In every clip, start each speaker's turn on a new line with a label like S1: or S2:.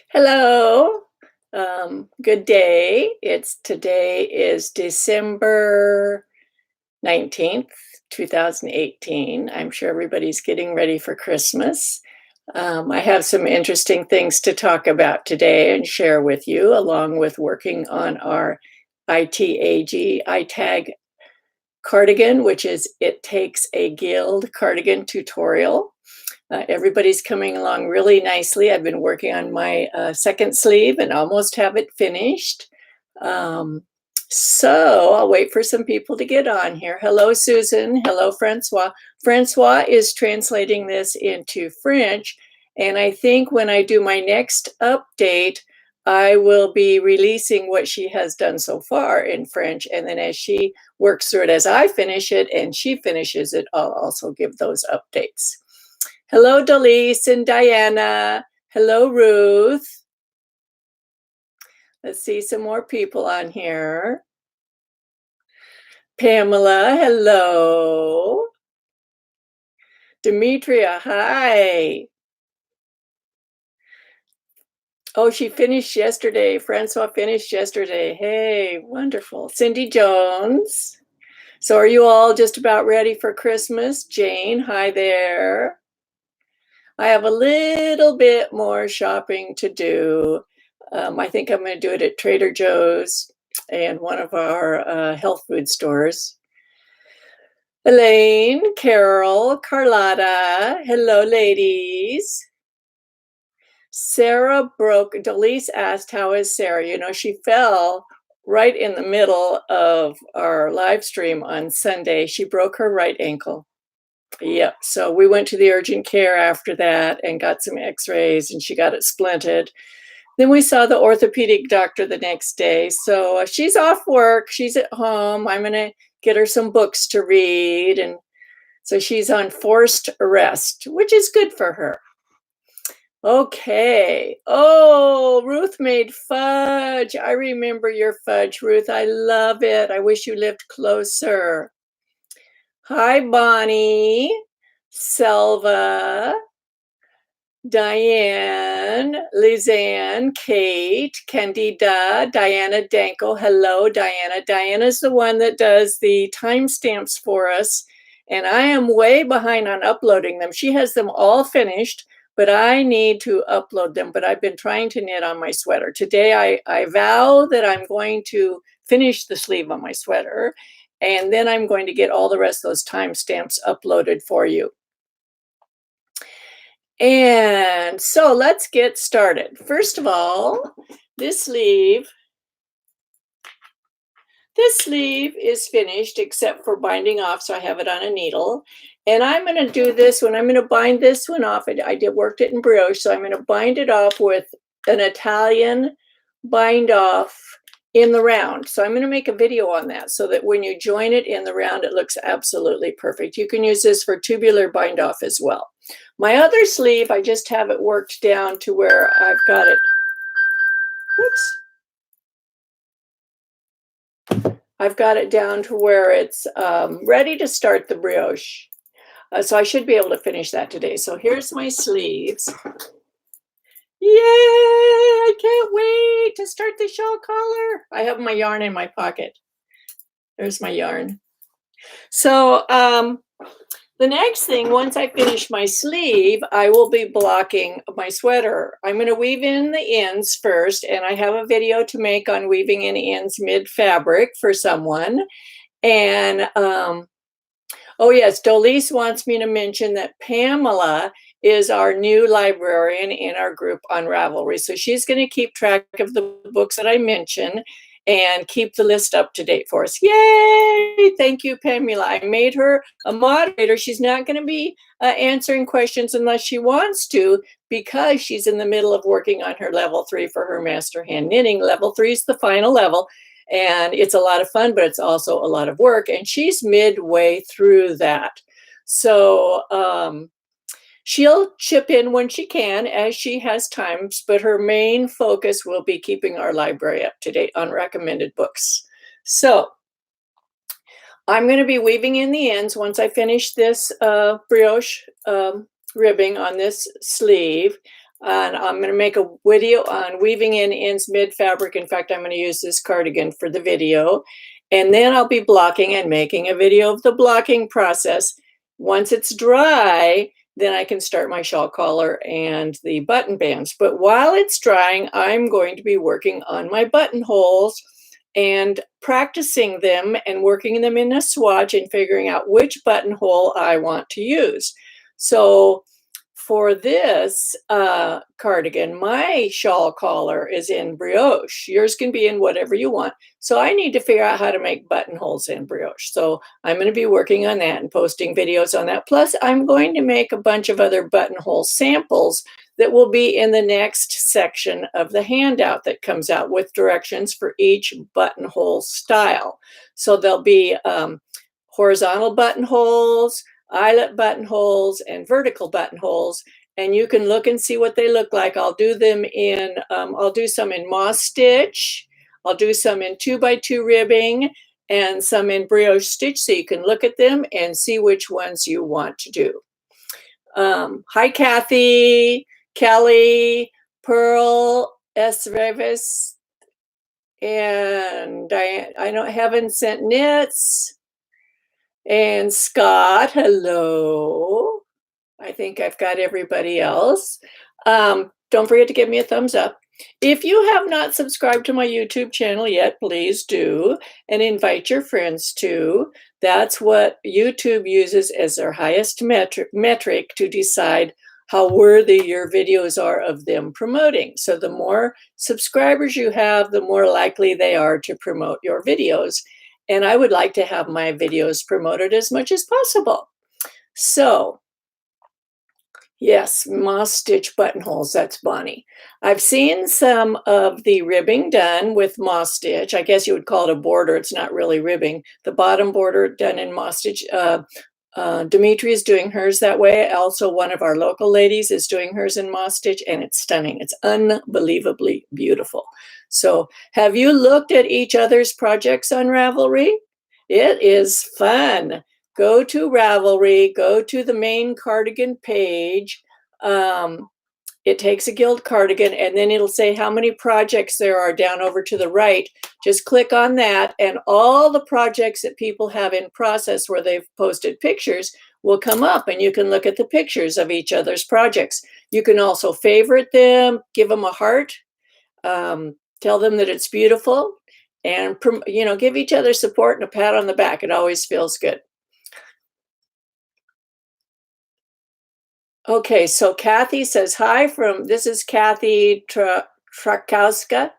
S1: Hello. Good day. Today is December 19th, 2018. I'm sure everybody's getting ready for Christmas. I have some interesting things to talk about today and share with you, along with working on our Itag cardigan, which is It Takes a Guild cardigan tutorial. Everybody's coming along really nicely. I've been working on my second sleeve and almost have it finished. Um, so I'll wait for some people to get on here. Hello, Susan. Hello, Francois. Francois is translating this into French. And I think when I do my next update, I will be releasing what she has done so far in French. And then as she works through it, as I finish it and she finishes it, I'll also give those updates. Hello, Delise and Diana. Hello, Ruth. Let's see some more people on here. Pamela, hello. Demetria, hi. Oh, she finished yesterday. Francois finished yesterday. Hey, wonderful. Cindy Jones. So are you all just about ready for Christmas? Jane, hi there. I have a little bit more shopping to do. I think I'm going to do it at Trader Joe's and one of our health food stores. Elaine, Carol, Carlotta, hello, ladies. Sarah broke, Delise asked, how is Sarah? You know, she fell right in the middle of our live stream on Sunday. She broke her right ankle. Yep. So we went to the urgent care after that and got some x-rays and she got it splinted. Then we saw the orthopedic doctor the next day. So she's off work. She's at home. I'm going to get her some books to read. And so she's on forced rest, which is good for her. Okay. Oh, Ruth made fudge. I remember your fudge, Ruth. I love it. I wish you lived closer. Hi, Bonnie, Selva, Diane, Lizanne, Kate, Candida, Diana Danko. Hello, Diana. Diana's the one that does the timestamps for us, and I am way behind on uploading them. She has them all finished, but I need to upload them, but I've been trying to knit on my sweater. Today, I vow that I'm going to finish the sleeve on my sweater, and then I'm going to get all the rest of those timestamps uploaded for you. And so let's get started. First of all, this sleeve is finished except for binding off, so I have it on a needle. And I'm going to do this one. I'm going to bind this one off. I worked it in brioche, so I'm going to bind it off with an Italian bind off in the round. So I'm going to make a video on that so that when you join it in the round, it looks absolutely perfect. You can use this for tubular bind off as well. My other sleeve, I just have it worked down to where I've got it. Whoops. I've got it down to where it's ready to start the brioche. So I should be able to finish that today. So here's my sleeves. Yay! I can't wait to start the shawl collar. I have my yarn in my pocket. There's my yarn. So the next thing, once I finish my sleeve, I will be blocking my sweater. I'm going to weave in the ends first, and I have a video to make on weaving in ends mid-fabric for someone. And oh yes, Dolise wants me to mention that Pamela is our new librarian in our group on Ravelry. So she's going to keep track of the books that I mentioned and keep the list up to date for us. Yay! Thank you, Pamela. I made her a moderator. She's not going to be answering questions unless she wants to, because she's in the middle of working on her level 3 for her master hand knitting. Level 3 is the final level. And it's a lot of fun, but it's also a lot of work. And she's midway through that. So she'll chip in when she can, as she has times, but her main focus will be keeping our library up to date on recommended books. So I'm going to be weaving in the ends once I finish this brioche ribbing on this sleeve. And I'm going to make a video on weaving in ends mid-fabric. In fact, I'm going to use this cardigan for the video. And then I'll be blocking and making a video of the blocking process. Once it's dry, then I can start my shawl collar and the button bands. But while it's drying, I'm going to be working on my buttonholes and practicing them and working them in a swatch and figuring out which buttonhole I want to use. So for this cardigan, my shawl collar is in brioche. Yours can be in whatever you want. So I need to figure out how to make buttonholes in brioche. So I'm going to be working on that and posting videos on that. Plus, I'm going to make a bunch of other buttonhole samples that will be in the next section of the handout that comes out with directions for each buttonhole style. So there'll be horizontal buttonholes, eyelet buttonholes, and vertical buttonholes, and you can look and see what they look like. I'll do them in, I'll do some in moss stitch, I'll do some in 2x2 ribbing, and some in brioche stitch, so you can look at them and see which ones you want to do. Hi, Kathy, Kelly, Pearl, S. Revis, and Diane. I haven't sent knits. And Scott, hello. I think I've got everybody else. Don't forget to give me a thumbs up. If you have not subscribed to my YouTube channel yet, please do, and invite your friends to. That's what YouTube uses as their highest metric to decide how worthy your videos are of them promoting. So the more subscribers you have, the more likely they are to promote your videos. And I would like to have my videos promoted as much as possible. So, yes, moss stitch buttonholes, that's Bonnie. I've seen some of the ribbing done with moss stitch. I guess you would call it a border. It's not really ribbing. The bottom border done in moss stitch. Dimitri is doing hers that way. Also, one of our local ladies is doing hers in moss stitch, and it's stunning. It's unbelievably beautiful. So have you looked at each other's projects on Ravelry? It is fun. Go to Ravelry, go to the main cardigan page. It takes a gilt cardigan, and then it'll say how many projects there are down over to the right. Just click on that, and all the projects that people have in process where they've posted pictures will come up, and you can look at the pictures of each other's projects. You can also favorite them, give them a heart, tell them that it's beautiful, and give each other support and a pat on the back. It always feels good. Okay, so Kathy says hi this is Kathy Trakowska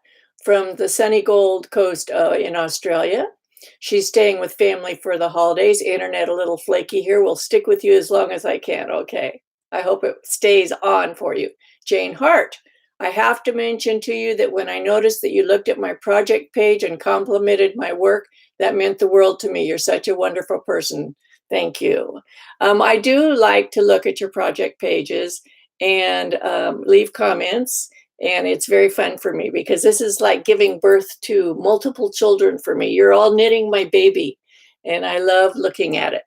S1: from the sunny Gold Coast in Australia. She's staying with family for the holidays. Internet a little flaky here. We'll stick with you as long as I can. Okay, I hope it stays on for you. Jane Hart, I have to mention to you that when I noticed that you looked at my project page and complimented my work, that meant the world to me. You're such a wonderful person. Thank you. I do like to look at your project pages and leave comments, and it's very fun for me because this is like giving birth to multiple children for me. You're all knitting my baby, and I love looking at it.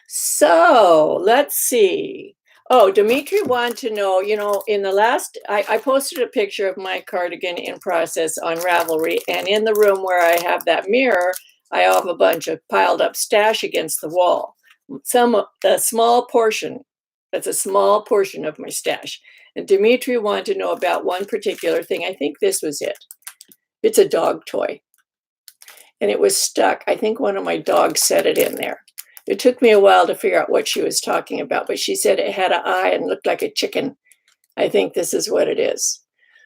S1: So let's see. Oh, Dimitri wanted to know, in the last, I posted a picture of my cardigan in process on Ravelry, and in the room where I have that mirror, I have a bunch of piled up stash against the wall. A small portion, that's a small portion of my stash. And Dimitri wanted to know about one particular thing. I think this was it. It's a dog toy. And it was stuck. I think one of my dogs set it in there. It took me a while to figure out what she was talking about, but she said it had an eye and looked like a chicken. I think this is what it is.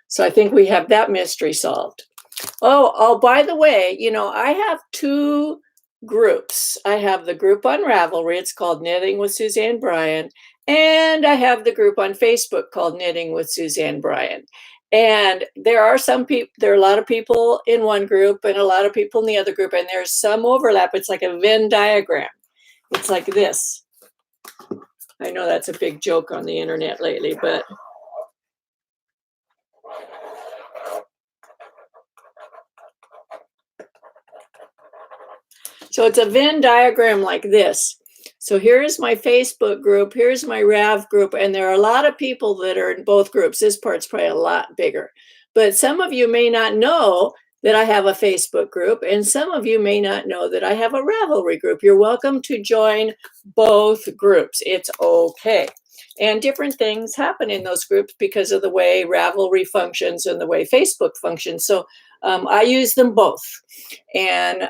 S1: So I think we have that mystery solved. Oh, by the way, I have two groups. I have the group on Ravelry. It's called Knitting with Suzanne Bryan. And I have the group on Facebook called Knitting with Suzanne Bryan. And there are a lot of people in one group and a lot of people in the other group. And there's some overlap. It's like a Venn diagram. It's like this. I know that's a big joke on the internet lately, but so it's a Venn diagram like this. So here's my Facebook group, here's my Rav group, and there are a lot of people that are in both groups. This part's probably a lot bigger. But some of you may not know that I have a Facebook group, and some of you may not know that I have a Ravelry group. You're welcome to join both groups. It's okay. And different things happen in those groups because of the way Ravelry functions and the way Facebook functions. So I use them both. And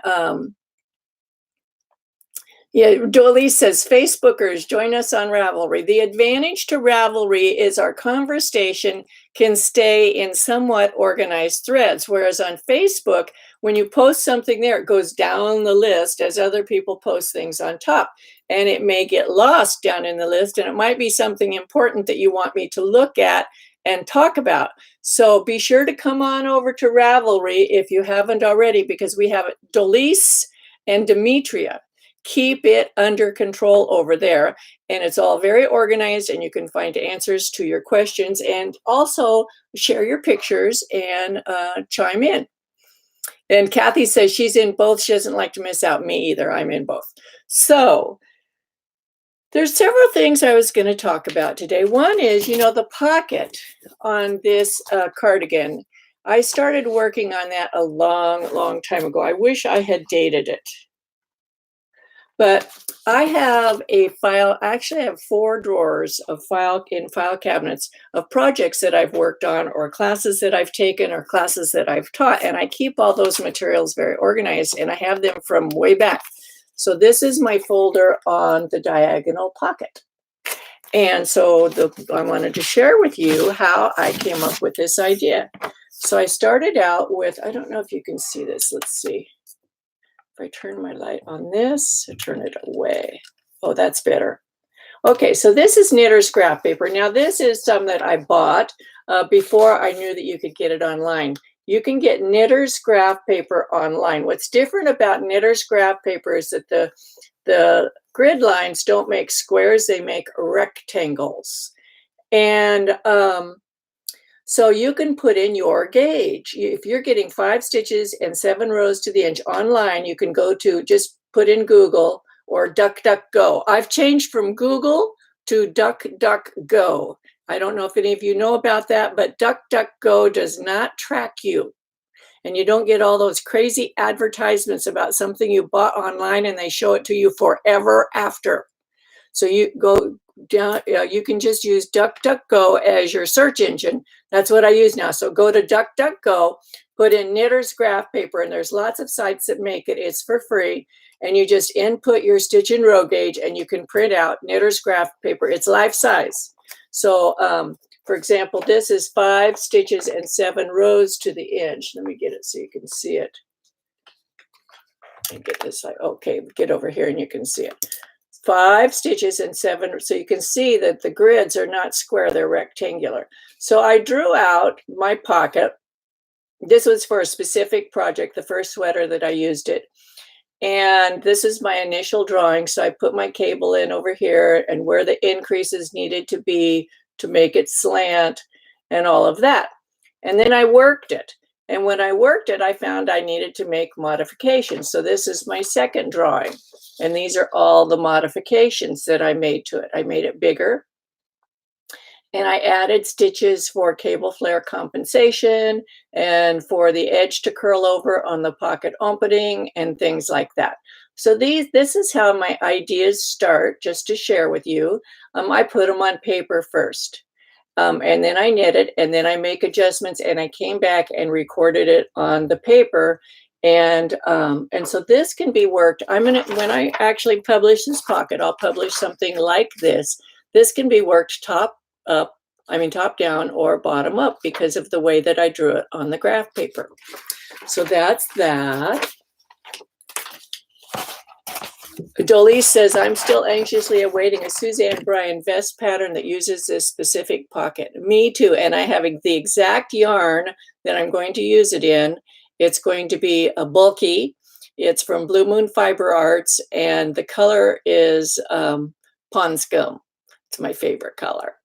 S1: yeah, Dolly says, Facebookers, join us on Ravelry. The advantage to Ravelry is our conversation can stay in somewhat organized threads, whereas on Facebook, when you post something there, it goes down the list as other people post things on top. And it may get lost down in the list, and it might be something important that you want me to look at and talk about. So be sure to come on over to Ravelry if you haven't already, because we have Dolise and Demetria. Keep it under control over there, and it's all very organized, and you can find answers to your questions and also share your pictures and chime in. And Kathy says she's in both. She doesn't like to miss out. Me either. I'm in both. So there's several things I was going to talk about today. One is, the pocket on this cardigan. I started working on that a long, long time ago. I wish I had dated it. But I have a file, I actually have 4 drawers of file cabinets of projects that I've worked on, or classes that I've taken, or classes that I've taught. And I keep all those materials very organized, and I have them from way back. So this is my folder on the diagonal pocket. And so I wanted to share with you how I came up with this idea. So I started out with, I don't know if you can see this. Let's see. If I turn my light on this, I turn it away. Oh, that's better. Okay, so this is knitter's graph paper. Now, this is some that I bought before I knew that you could get it online. You can get knitter's graph paper online. What's different about knitter's graph paper is that the grid lines don't make squares, they make rectangles. And so you can put in your gauge. If you're getting 5 stitches and 7 rows to the inch online, you can go to, just put in Google or DuckDuckGo. I've changed from Google to DuckDuckGo. I don't know if any of you know about that, but DuckDuckGo does not track you. And you don't get all those crazy advertisements about something you bought online and they show it to you forever after. So you go down, you can just use DuckDuckGo as your search engine. That's what I use now. So go to DuckDuckGo, put in knitter's graph paper, and there's lots of sites that make it. It's for free. And you just input your stitch and row gauge, and you can print out knitter's graph paper. It's life size. So for example, this is 5 stitches and 7 rows to the inch. Let me get it so you can see it. And get this, okay, get over here and you can see it. 5 stitches and 7, so you can see that the grids are not square, they're rectangular. So I drew out my pocket. This was for a specific project, the first sweater that I used it. And this is my initial drawing. So I put my cable in over here and where the increases needed to be to make it slant and all of that. And then I worked it. And when I worked it, I found I needed to make modifications. So this is my second drawing. And these are all the modifications that I made to it. I made it bigger. And I added stitches for cable flare compensation and for the edge to curl over on the pocket opening and things like that. So this is how my ideas start, just to share with you. I put them on paper first. And then I knit it, and then I make adjustments, and I came back and recorded it on the paper. And so this can be worked. When I actually publish this pocket, I'll publish something like this. This can be worked top down or bottom up because of the way that I drew it on the graph paper. So that's that. Dolly says, I'm still anxiously awaiting a Suzanne Bryan vest pattern that uses this specific pocket. Me too. And I have the exact yarn that I'm going to use it in. It's going to be a bulky. It's from Blue Moon Fiber Arts, and the color is pond scum. It's my favorite color.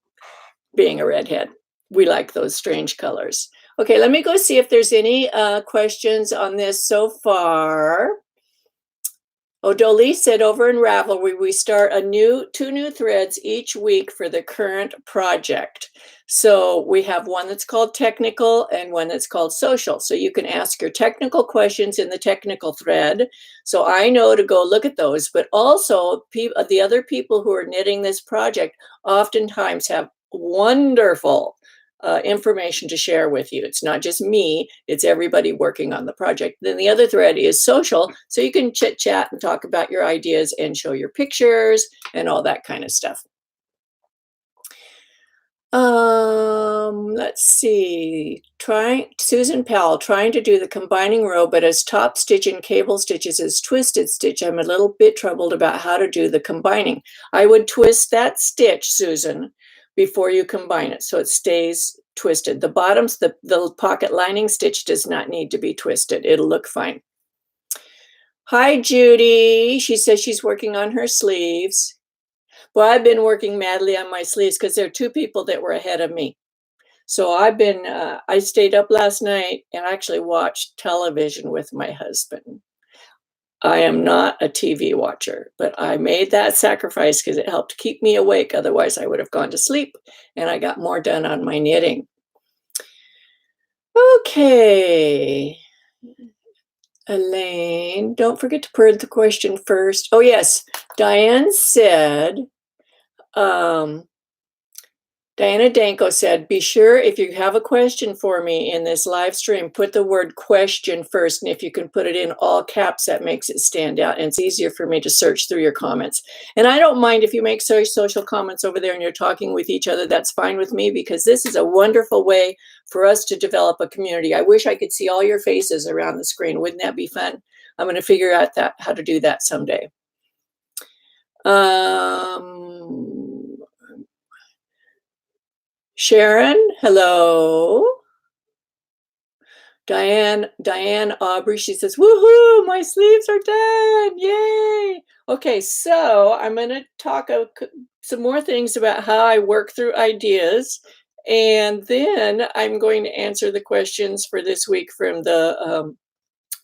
S1: Being a redhead, we like those strange colors. Okay, let me go see if there's any questions on this so far. Dolly said over in Ravelry, we start two new threads each week for the current project. So we have one that's called technical and one that's called social. So you can ask your technical questions in the technical thread. So I know to go look at those, but also the other people who are knitting this project oftentimes have wonderful information to share with you. It's not just me, it's everybody working on the project. Then the other thread is social, so you can chit chat and talk about your ideas and show your pictures and all that kind of stuff. Let's see. Susan Powell, trying to do the combining row, but as top stitch and cable stitches is twisted stitch, I'm a little bit troubled about how to do the combining. I would twist that stitch, Susan, before you combine it, so it stays twisted. The bottoms, the pocket lining stitch does not need to be twisted. It'll look fine. Hi, Judy. She says she's working on her sleeves. Well, I've been working madly on my sleeves because there are two people that were ahead of me. So I stayed up last night and actually watched television with my husband. I am not a TV watcher, but I made that sacrifice because it helped keep me awake. Otherwise, I would have gone to sleep, and I got more done on my knitting. Okay. Elaine, don't forget to put the question first. Oh, yes. Diane said, Diana Danko said, be sure if you have a question for me in this live stream, put the word question first. And if you can put it in all caps, that makes it stand out. And it's easier for me to search through your comments. And I don't mind if you make social comments over there and you're talking with each other. That's fine with me because this is a wonderful way for us to develop a community. I wish I could see all your faces around the screen. Wouldn't that be fun? I'm going to figure out how to do that someday. Sharon, hello. Diane Aubrey, she says, woohoo, my sleeves are done, yay. Okay, so I'm going to talk some more things about how I work through ideas, and then I'm going to answer the questions for this week from the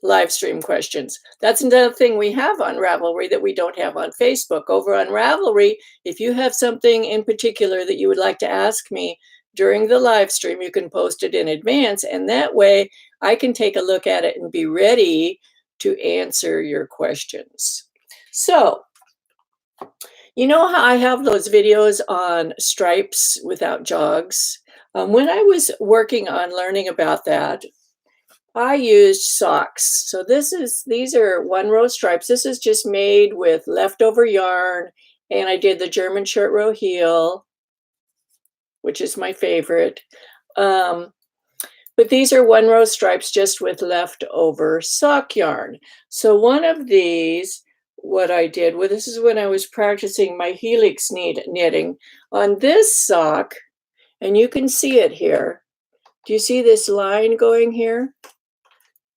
S1: live stream questions. That's another thing we have on Ravelry that we don't have on Facebook. Over on Ravelry, if you have something in particular that you would like to ask me during the live stream, you can post it in advance, and that way I can take a look at it and be ready to answer your questions. So, you know how I have those videos on stripes without jogs? When I was working on learning about that, I used socks. So these are one row stripes. This is just made with leftover yarn, and I did the German short row heel, which is my favorite. But these are one row stripes just with leftover sock yarn. So one of these, what I did, well, this is when I was practicing my Helix knitting on this sock, and you can see it here. Do you see this line going here?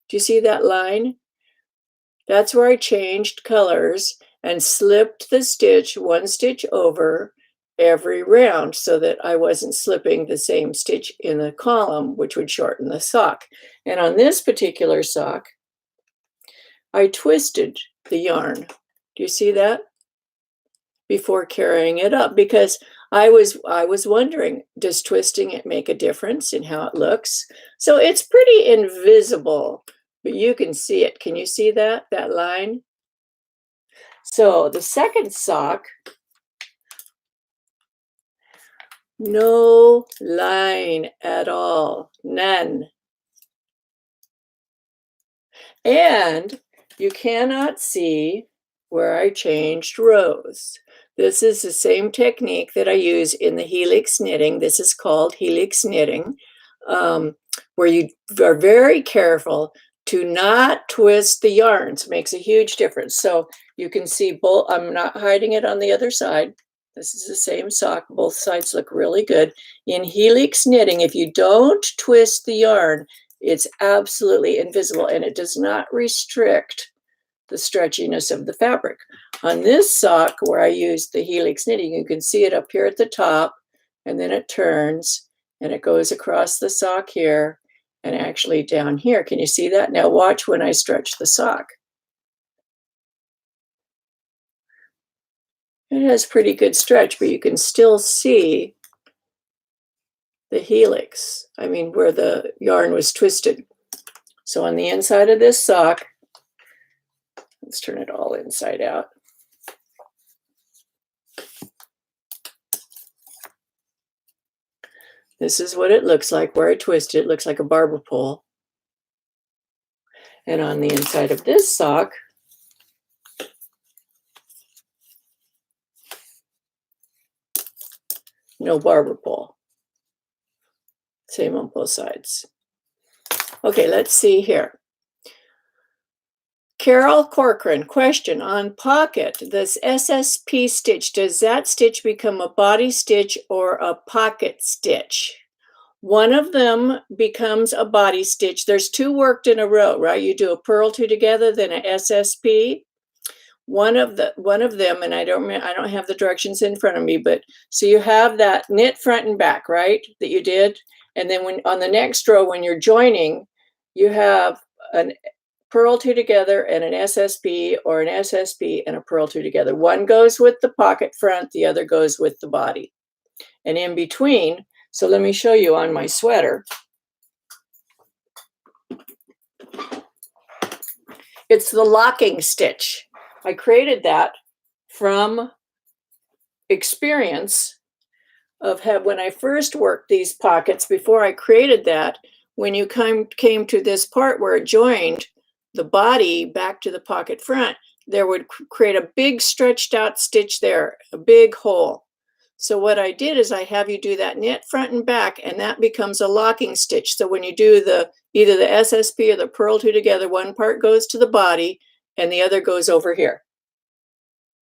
S1: Do you see that line? That's where I changed colors and slipped the stitch one stitch over every round so that I wasn't slipping the same stitch in the column, which would shorten the sock. And on this particular sock, I twisted the yarn. Do you see that? Before carrying it up, because I was wondering, does twisting it make a difference in how it looks? So it's pretty invisible, but you can see it. Can you see that line? So the second sock, no line at all, none. And you cannot see where I changed rows. This is the same technique that I use in the Helix knitting. This is called Helix knitting, where you are very careful to not twist the yarns. Makes a huge difference. So you can see both. I'm not hiding it on the other side. This is the same sock. Both sides look really good. In Helix knitting, if you don't twist the yarn, it's absolutely invisible, and it does not restrict the stretchiness of the fabric. On this sock, where I used the Helix knitting, you can see it up here at the top, and then it turns, and it goes across the sock here, and actually down here. Can you see that? Now watch when I stretch the sock. It has pretty good stretch, but you can still see the helix. I mean, where the yarn was twisted. So on the inside of this sock, let's turn it all inside out. This is what it looks like where I twist it. It looks like a barber pole. And on the inside of this sock, no barber pole. Same on both sides. Okay, let's see here. Carol Corcoran, question on pocket. This SSP stitch, does that stitch become a body stitch or a pocket stitch? One of them becomes a body stitch. There's two worked in a row, right? You do a purl two together, then a SSP. One of them, and I don't have the directions in front of me, but so you have that knit front and back, right? That you did, and then when on the next row when you're joining, you have an purl two together and an SSP, or an SSP and a purl two together. One goes with the pocket front, the other goes with the body, and in between. So let me show you on my sweater. It's the locking stitch. I created that from experience of when I first worked these pockets. Before I created that, when you came to this part where it joined the body back to the pocket front, there would create a big stretched out stitch there, a big hole. So what I did is I have you do that knit front and back, and that becomes a locking stitch. So when you do either the SSP or the purl two together, one part goes to the body and the other goes over here.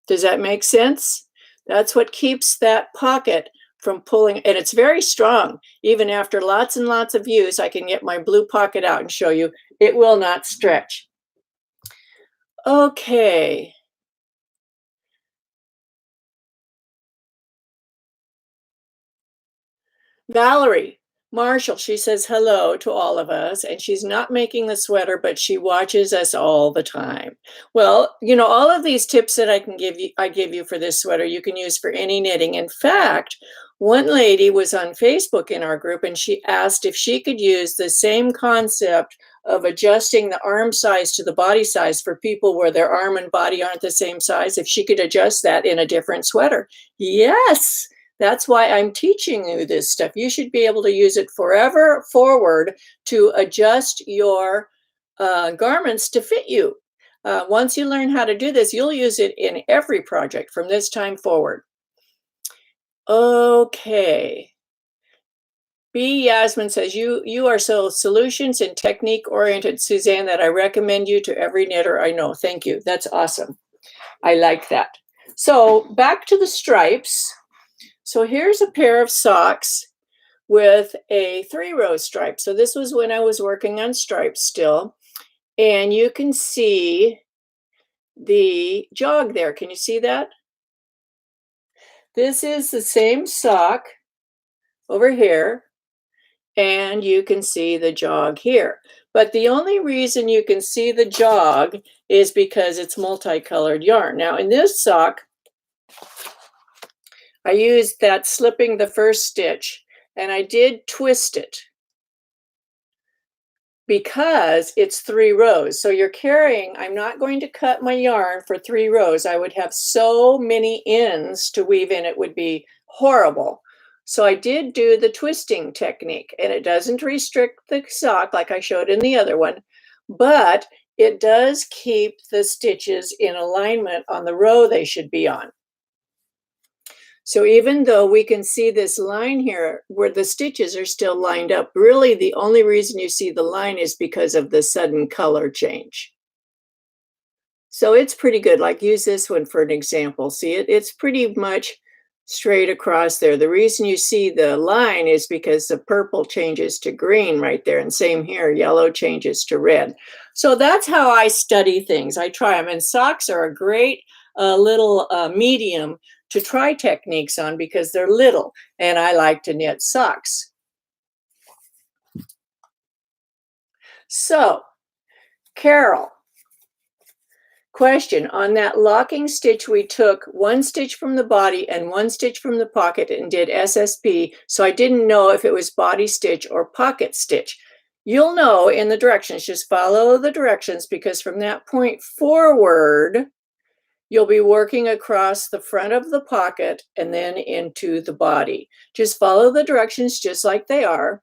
S1: Does that make sense? That's what keeps that pocket from pulling, and it's very strong. Even after lots and lots of use, I can get my blue pocket out and show you. It will not stretch. Okay. Valerie Marshall, she says hello to all of us, and she's not making the sweater, but she watches us all the time. Well, you know, all of these tips that I give you for this sweater, you can use for any knitting. In fact, one lady was on Facebook in our group, and she asked if she could use the same concept of adjusting the arm size to the body size for people where their arm and body aren't the same size, if she could adjust that in a different sweater. Yes. That's why I'm teaching you this stuff. You should be able to use it forever forward to adjust your garments to fit you. Once you learn how to do this, you'll use it in every project from this time forward. Okay. B. Yasmin says, you are so solutions and technique oriented, Suzanne, that I recommend you to every knitter I know. Thank you. That's awesome. I like that. So back to the stripes. So here's a pair of socks with a 3-row stripe. So this was when I was working on stripes still. And you can see the jog there. Can you see that? This is the same sock over here. And you can see the jog here. But the only reason you can see the jog is because it's multicolored yarn. Now in this sock, I used that slipping the first stitch, and I did twist it because it's 3 rows. So you're carrying, I'm not going to cut my yarn for 3 rows. I would have so many ends to weave in, it would be horrible. So I did do the twisting technique, and it doesn't restrict the sock like I showed in the other one, but it does keep the stitches in alignment on the row they should be on. So even though we can see this line here where the stitches are still lined up, really the only reason you see the line is because of the sudden color change. So it's pretty good. Like use this one for an example. See it? It's pretty much straight across there. The reason you see the line is because the purple changes to green right there. And same here, yellow changes to red. So that's how I study things. I try them. And socks are a great little medium to try techniques on because they're little, and I like to knit socks. So, Carol, Question, on that locking stitch, we took one stitch from the body and one stitch from the pocket and did SSP, so I didn't know if it was body stitch or pocket stitch. You'll know in the directions, just follow the directions, because from that point forward, you'll be working across the front of the pocket and then into the body. Just follow the directions just like they are,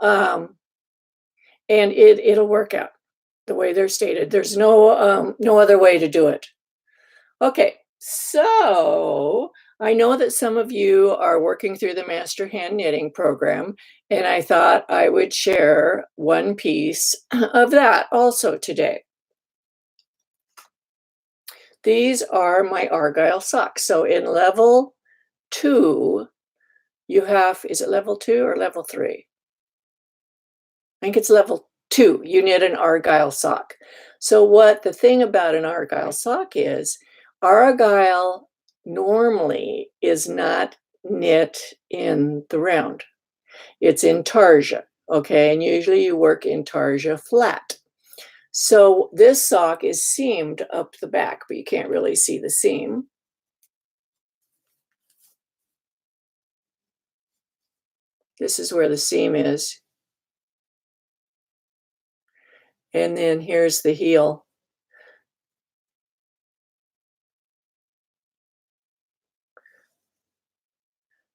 S1: and it'll work out the way they're stated. There's no other way to do it. Okay, so I know that some of you are working through the Master Hand Knitting program, and I thought I would share one piece of that also today. These are my Argyle socks. So in level 2, you have, is it level 2 or level 3? I think it's level 2. You knit an Argyle sock. So what the thing about an Argyle sock is, Argyle normally is not knit in the round. It's in tarsia, okay? And usually you work in tarsia flat. So this sock is seamed up the back, but you can't really see the seam. This is where the seam is. And then here's the heel.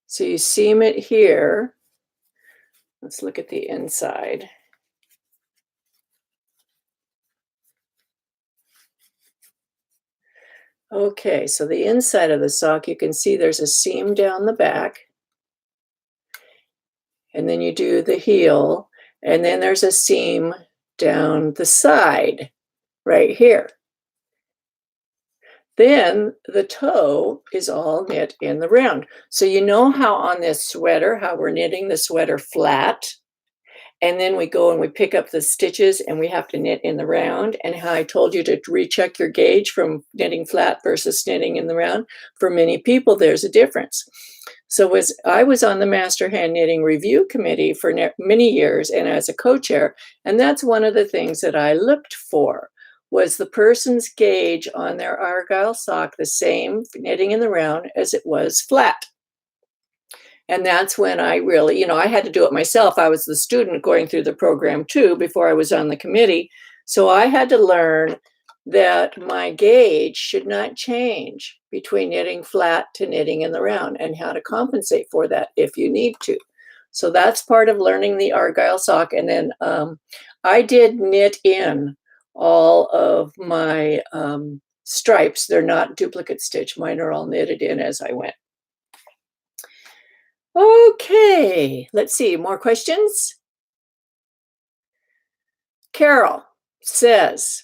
S1: So you seam it here. Let's look at the inside. Okay, so the inside of the sock, you can see there's a seam down the back. And then you do the heel, and then there's a seam down the side, right here. Then the toe is all knit in the round. So you know how on this sweater, how we're knitting the sweater flat, and then we go and we pick up the stitches and we have to knit in the round, and how I told you to recheck your gauge from knitting flat versus knitting in the round. For many people, there's a difference. So I was on the Master Hand Knitting Review Committee for many years and as a co-chair, and that's one of the things that I looked for, was the person's gauge on their Argyle sock the same knitting in the round as it was flat. And that's when I really, I had to do it myself. I was the student going through the program too before I was on the committee. So I had to learn that my gauge should not change between knitting flat to knitting in the round, and how to compensate for that if you need to. So that's part of learning the Argyle sock. And then I did knit in all of my stripes. They're not duplicate stitch. Mine are all knitted in as I went. Okay, let's see, more questions? Carol says,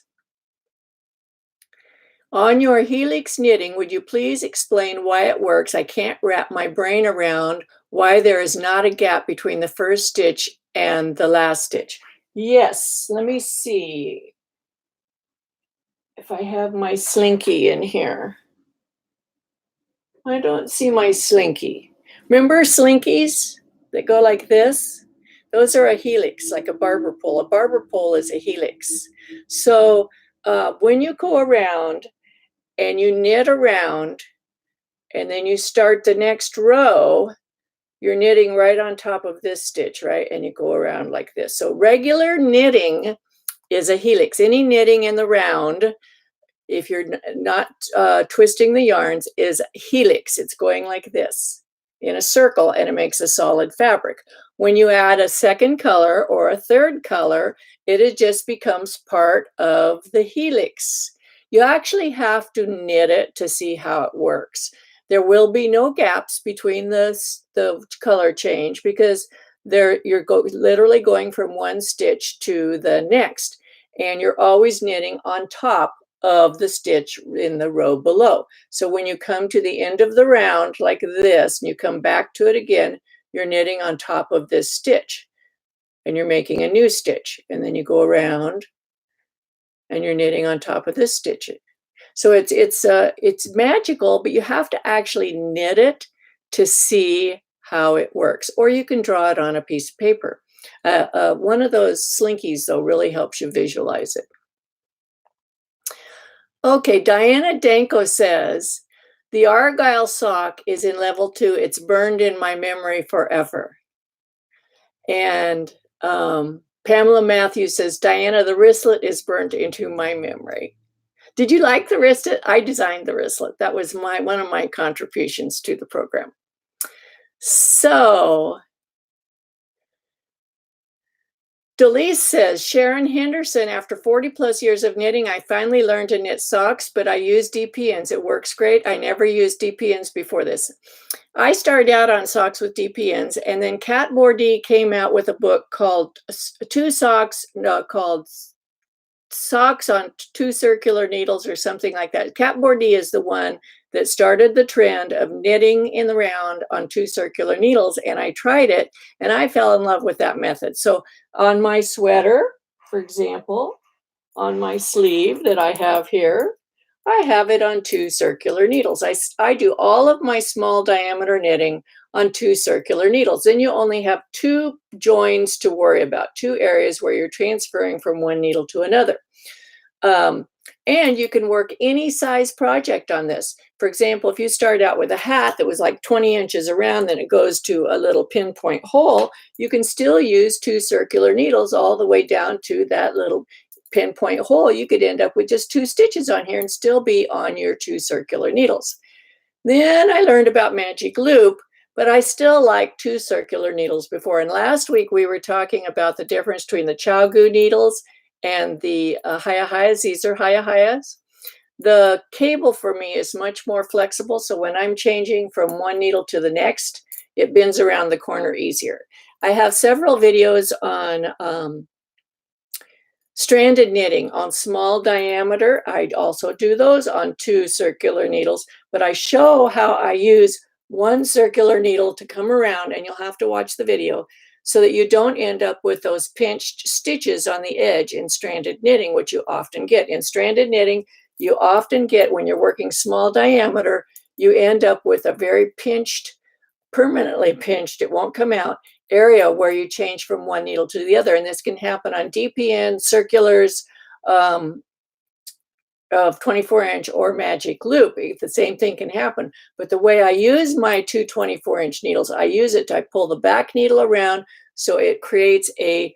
S1: on your Helix knitting, would you please explain why it works? I can't wrap my brain around why there is not a gap between the first stitch and the last stitch. Yes, let me see if I have my slinky in here. I don't see my slinky. Remember slinkies that go like this? Those are a helix, like a barber pole. A barber pole is a helix. So when you go around and you knit around and then you start the next row, you're knitting right on top of this stitch, right? And you go around like this. So regular knitting is a helix. Any knitting in the round, if you're not twisting the yarns, is helix. It's going like this in a circle, and it makes a solid fabric. When you add a second color or a third color, it just becomes part of the helix. You actually have to knit it to see how it works. There will be no gaps between the color change, because you're literally going from one stitch to the next, and you're always knitting on top of the stitch in the row below. So when you come to the end of the round like this, and you come back to it again, you're knitting on top of this stitch, and you're making a new stitch, and then you go around and you're knitting on top of this stitch. So it's magical, but you have to actually knit it to see how it works, or you can draw it on a piece of paper. One of those slinkies, though, really helps you visualize it. Okay, Diana Danko says, the Argyle sock is in level 2. It's burned in my memory forever. And Pamela Matthews says, Diana, the wristlet is burnt into my memory. Did you like the wristlet? I designed the wristlet. That was one of my contributions to the program. So Delise says, Sharon Henderson, after 40 plus years of knitting, I finally learned to knit socks, but I use DPNs. It works great. I never used DPNs before this. I started out on socks with DPNs, and then Kat Bourdie came out with a book called called Socks on Two Circular Needles or something like that. Kat Bourdie is the one that started the trend of knitting in the round on 2 circular needles, and I tried it, and I fell in love with that method. So on my sweater, for example, on my sleeve that I have here, I have it on 2 circular needles. I do all of my small diameter knitting on 2 circular needles. Then you only have 2 joins to worry about, 2 areas where you're transferring from one needle to another. And you can work any size project on this. For example, if you start out with a hat that was like 20 inches around, then it goes to a little pinpoint hole, you can still use 2 circular needles all the way down to that little pinpoint hole. You could end up with just 2 stitches on here and still be on your 2 circular needles. Then I learned about magic loop, but I still like 2 circular needles before. And last week we were talking about the difference between the Chow-Gu needles and the Haya-Hayas. These are Haya-Hayas. The cable for me is much more flexible, so when I'm changing from one needle to the next, it bends around the corner easier. I have several videos on stranded knitting on small diameter. I also do those on 2 circular needles, but I show how I use 1 circular needle to come around, and you'll have to watch the video, so that you don't end up with those pinched stitches on the edge in stranded knitting, which you often get. In stranded knitting, you often get, when you're working small diameter, you end up with a very pinched, permanently pinched, it won't come out, area where you change from one needle to the other. And this can happen on DPN, circulars, of 24-inch or magic loop. The same thing can happen. But the way I use my 2 24-inch needles, I use it to pull the back needle around so it creates a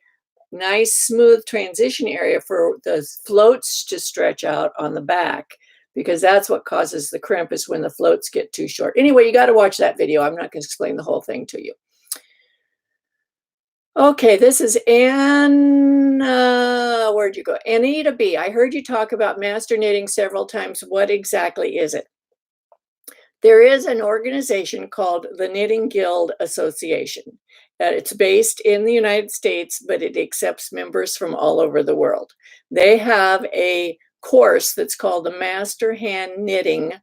S1: nice smooth transition area for the floats to stretch out on the back, because that's what causes the crimp, is when the floats get too short. Anyway, you got to watch that video. I'm not going to explain the whole thing to you. Okay, this is Anna, where'd you go? Anita B. I heard you talk about master knitting several times. What exactly is it? There is an organization called the Knitting Guild Association. It's based in the United States, but it accepts members from all over the world. They have a course that's called the Master Hand Knitting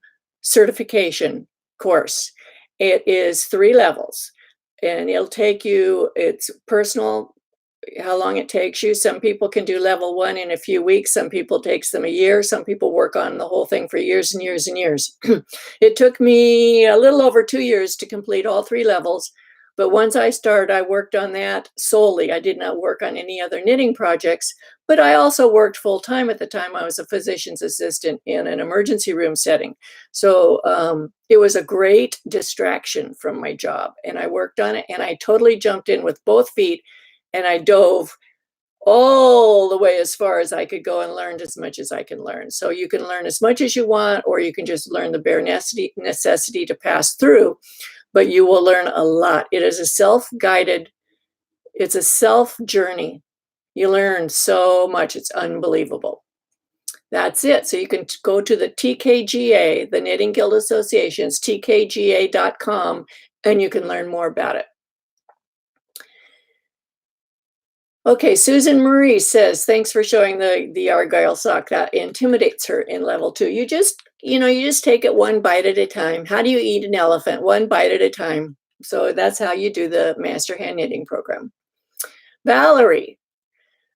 S1: Certification course. It is 3 levels. And it'll take you, it's personal, how long it takes you. Some people can do level 1 in a few weeks. Some people, it takes them a year. Some people work on the whole thing for years and years and years. It took me a little over 2 years to complete all 3 levels. But once I started, I worked on that solely. I did not work on any other knitting projects, but I also worked full time at the time. I was a physician's assistant in an emergency room setting. So it was a great distraction from my job, and I worked on it, and I totally jumped in with both feet, and I dove all the way as far as I could go and learned as much as I can learn. So you can learn as much as you want, or you can just learn the bare necessity to pass through, but you will learn a lot. It is a self-guided, it's a self-journey. You learn so much, it's unbelievable. That's it. So you can go to the TKGA, the Knitting Guild Association's tkga.com, and you can learn more about it. Okay, Susan Marie says, thanks for showing the Argyle sock. That intimidates her in level 2. You just take it 1 bite at a time. How do you eat an elephant? 1 bite at a time. So that's how you do the Master Hand Knitting program. Valerie,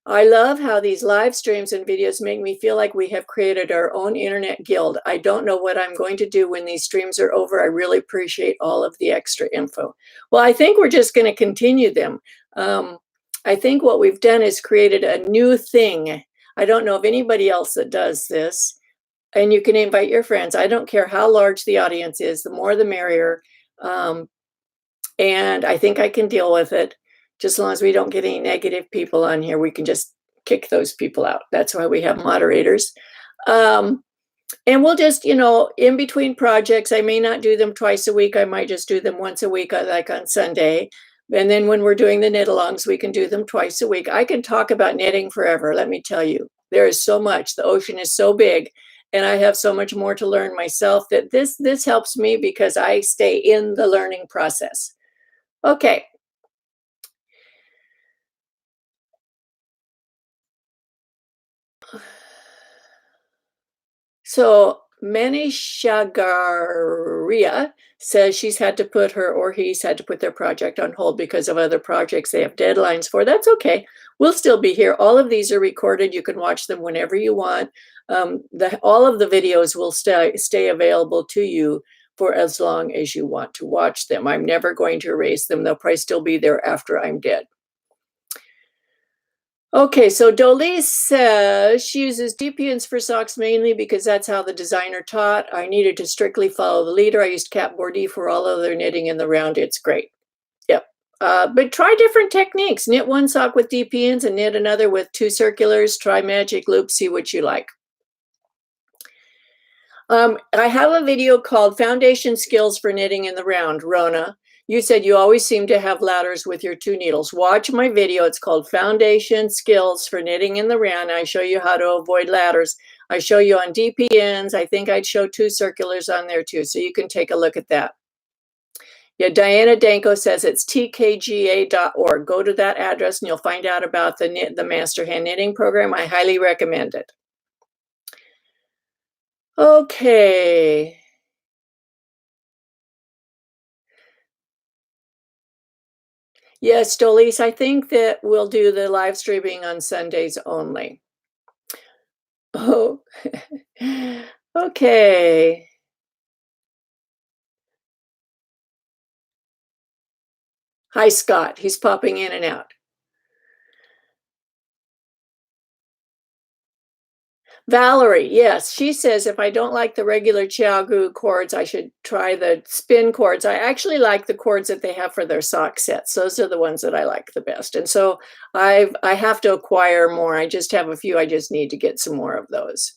S1: I love how these live streams and videos make me feel like we have created our own internet guild. I don't know what I'm going to do when these streams are over. I really appreciate all of the extra info. Well, I think we're just going to continue them. I think what we've done is created a new thing. I don't know of anybody else that does this. and you can invite your friends. I don't care how large the audience is, the more the merrier. And I think I can deal with it. Just as long as we don't get any negative people on here, we can just kick those people out. That's why we have moderators. And we'll just, in between projects, I may not do them twice a week. I might just do them once a week, like on Sunday. And then when we're doing the knit-alongs, we can do them twice a week. I can talk about knitting forever, let me tell you. There is so much. The ocean is so big, and I have so much more to learn myself that this helps me because I stay in the learning process. Okay. So Manishagaria says she's had to put he's had to put their project on hold because of other projects they have deadlines for. That's okay. We'll still be here. All of these are recorded. You can watch them whenever you want. All of the videos will stay available to you for as long as you want to watch them. I'm never going to erase them. They'll probably still be there after I'm dead. Okay, so Dolise says she uses DPNs for socks mainly because that's how the designer taught. I needed to strictly follow the leader. I used Cap Bordy for all of their knitting in the round. It's great. Yep. But try different techniques. Knit one sock with DPNs and knit another with 2 circulars. Try magic loop, see what you like. I have a video called Foundation Skills for Knitting in the Round, Rona. You said you always seem to have ladders with your 2 needles. Watch my video. It's called Foundation Skills for Knitting in the Round. I show you how to avoid ladders. I show you on DPNs. I think I'd show 2 circulars on there too, so you can take a look at that. Yeah, Diana Danko says it's tkga.org. Go to that address and you'll find out about the Master Hand Knitting Program. I highly recommend it. Okay. Yes, Dolise, I think that we'll do the live streaming on Sundays only. Oh, okay. Hi, Scott. He's popping in and out. Valerie, yes, she says if I don't like the regular Chiaogu cords, I should try the spin cords. I actually like the cords that they have for their sock sets. Those are the ones that I like the best. And so I have to acquire more. I just have a few. I just need to get some more of those.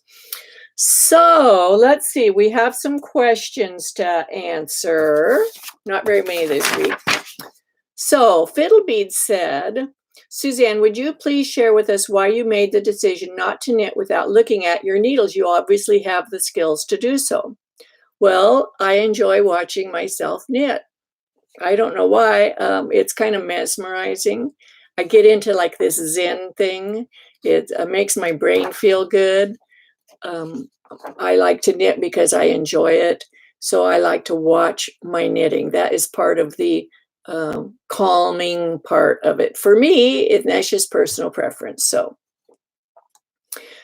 S1: So let's see. We have some questions to answer. Not very many this week. So Fiddlebead said, Suzanne, would you please share with us why you made the decision not to knit without looking at your needles? You obviously have the skills to do so. Well, I enjoy watching myself knit. I don't know why. It's kind of mesmerizing. I get into like this Zen thing. It makes my brain feel good. I like to knit because I enjoy it. So I like to watch my knitting. That is part of the calming part of it. For me, that's just personal preference. So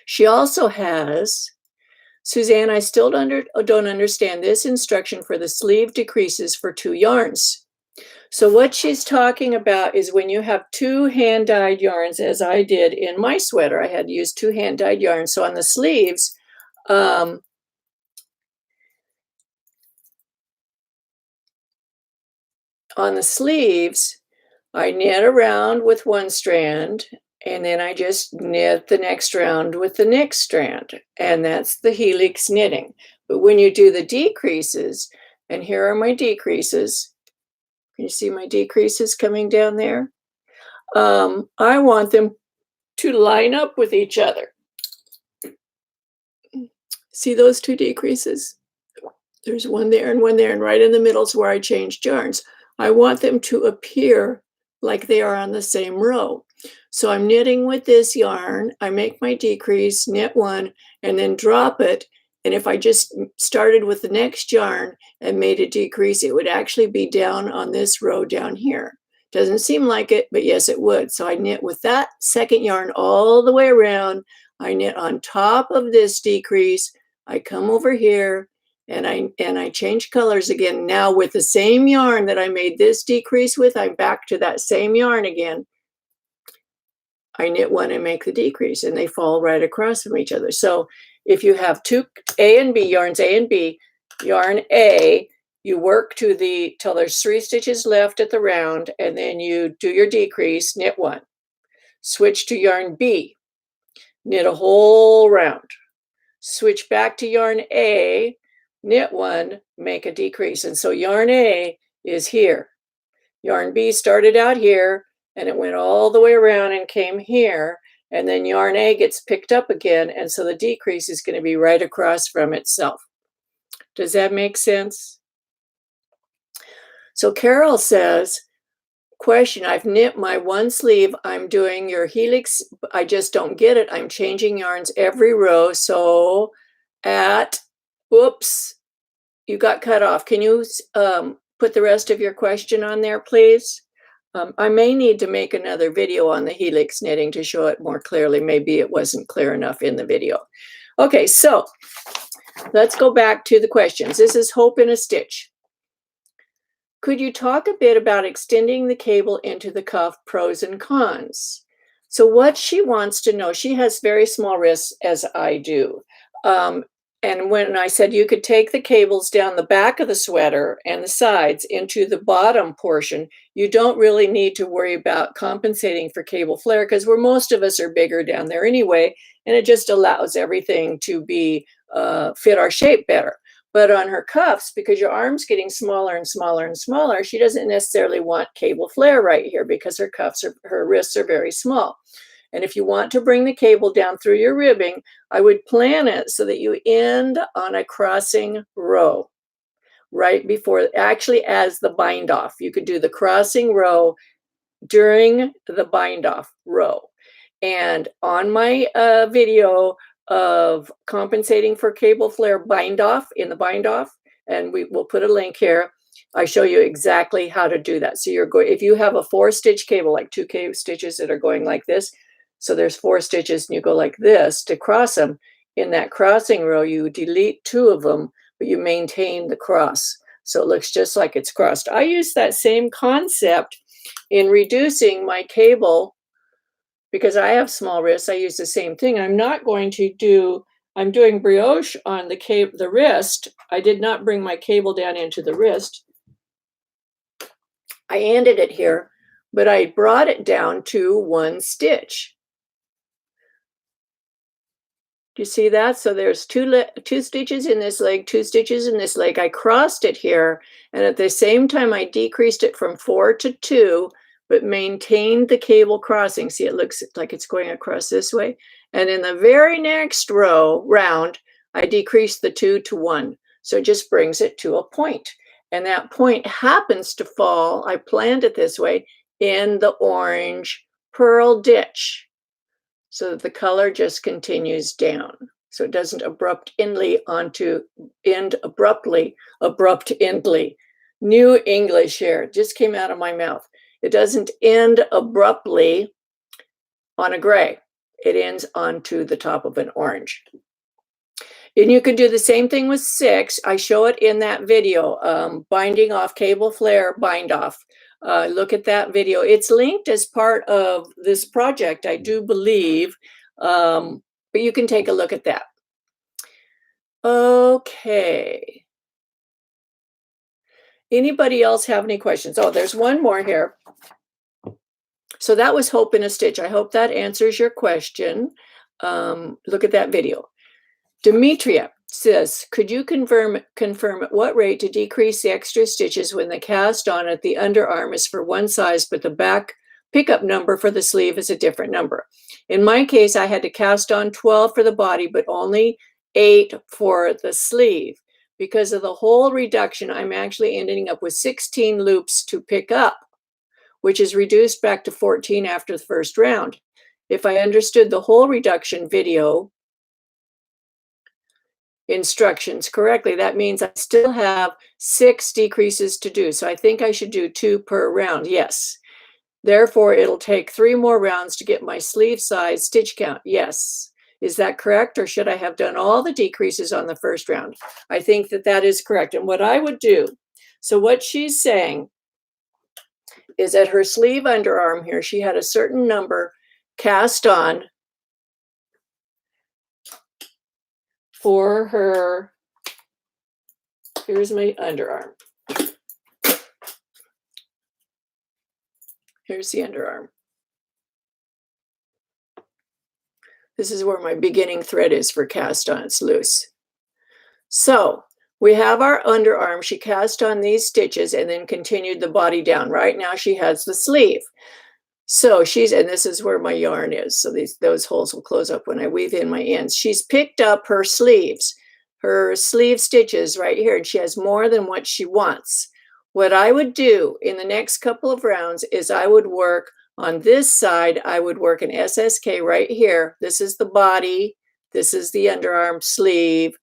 S1: she also has, Suzanne, I still don't understand this instruction for the sleeve decreases for 2 yarns. So what she's talking about is when you have 2 hand-dyed yarns, as I did in my sweater, I had to use 2 hand-dyed yarns. So on the sleeves, I knit around with 1 strand, and then I just knit the next round with the next strand, and that's the Helix knitting. But when you do the decreases, and here are my decreases, can you see my decreases coming down there? I want them to line up with each other. See those 2 decreases? There's one there, and right in the middle is where I changed yarns. I want them to appear like they are on the same row. So I'm knitting with this yarn, I make my decrease, knit 1, and then drop it. And if I just started with the next yarn and made a decrease, it would actually be down on this row down here. Doesn't seem like it, but yes, it would. So I knit with that second yarn all the way around. I knit on top of this decrease. I come over here, and I change colors again. Now with the same yarn that I made this decrease with, I'm back to that same yarn again. I knit 1 and make the decrease, and they fall right across from each other. So if you have two A and B, yarns A and B, yarn A, you work to till there's 3 stitches left at the round, and then you do your decrease, knit 1. Switch to yarn B, knit a whole round. Switch back to yarn A, knit 1, make a decrease. And so yarn A is here. Yarn B started out here, and it went all the way around and came here, and then yarn A gets picked up again, and so the decrease is going to be right across from itself. Does that make sense? So Carol says, question, I've knit my one sleeve, I'm doing your Helix, I just don't get it. I'm changing yarns every row, so whoops, you got cut off. Can you put the rest of your question on there, please? I may need to make another video on the Helix knitting to show it more clearly. Maybe it wasn't clear enough in the video. Okay, so let's go back to the questions. This is Hope in a Stitch. Could you talk a bit about extending the cable into the cuff, pros and cons? So what she wants to know, she has very small wrists as I do. And when I said you could take the cables down the back of the sweater and the sides into the bottom portion, you don't really need to worry about compensating for cable flare because most of us are bigger down there anyway, and it just allows everything to be fit our shape better. But on her cuffs, because your arm's getting smaller and smaller and smaller, she doesn't necessarily want cable flare right here because her wrists are very small. And if you want to bring the cable down through your ribbing, I would plan it so that you end on a crossing row right before, actually as the bind off. You could do the crossing row during the bind off row. And on my video of compensating for cable flare bind off in the bind off, and we'll put a link here, I show you exactly how to do that. So if you have a 4-stitch cable, like 2 stitches that are going like this, so there's 4 stitches and you go like this to cross them. In that crossing row, you delete 2 of them, but you maintain the cross. So it looks just like it's crossed. I use that same concept in reducing my cable because I have small wrists. I use the same thing. I'm doing brioche on the wrist. I did not bring my cable down into the wrist. I ended it here, but I brought it down to 1 stitch. Do you see that? So there's 2 stitches in this leg, 2 stitches in this leg. I crossed it here, and at the same time I decreased it from 4 to 2, but maintained the cable crossing. See, it looks like it's going across this way. And in the very next round, I decreased the 2 to 1. So it just brings it to a point. And that point happens to fall, I planned it this way, in the orange purl ditch. So that the color just continues down. So it doesn't abrupt endly. New English here, just came out of my mouth. It doesn't end abruptly on a gray. It ends onto the top of an orange. And you can do the same thing with 6. I show it in that video, binding off cable flare bind off. Look at that video. It's linked as part of this project, I do believe, but you can take a look at that. Okay. Anybody else have any questions? Oh, there's one more here. So that was Hope in a Stitch. I hope that answers your question. Look at that video. Demetria says, could you confirm at what rate to decrease the extra stitches when the cast on at the underarm is for one size, but the back pickup number for the sleeve is a different number? In my case, I had to cast on 12 for the body, but only 8 for the sleeve. Because of the hole reduction, I'm actually ending up with 16 loops to pick up, which is reduced back to 14 after the first round. If I understood the hole reduction video instructions correctly, that means I still have 6 decreases to do. So I think I should do 2 per round. Yes. Therefore, it'll take 3 more rounds to get my sleeve size stitch count. Yes. Is that correct? Or should I have done all the decreases on the first round? I think that is correct. And what I would do, so what she's saying is that her sleeve underarm here, she had a certain number cast on for her. Here's my underarm. Here's the underarm. This is where my beginning thread is for cast on. It's loose. So we have our underarm. She cast on these stitches and then continued the body down. Right now she has the sleeve. So and this is where my yarn is. So those holes will close up when I weave in my ends. She's picked up her sleeves, her sleeve stitches right here, and she has more than what she wants. What I would do in the next couple of rounds is I would work on this side. I would work an SSK right here. This is the body. This is the underarm sleeve,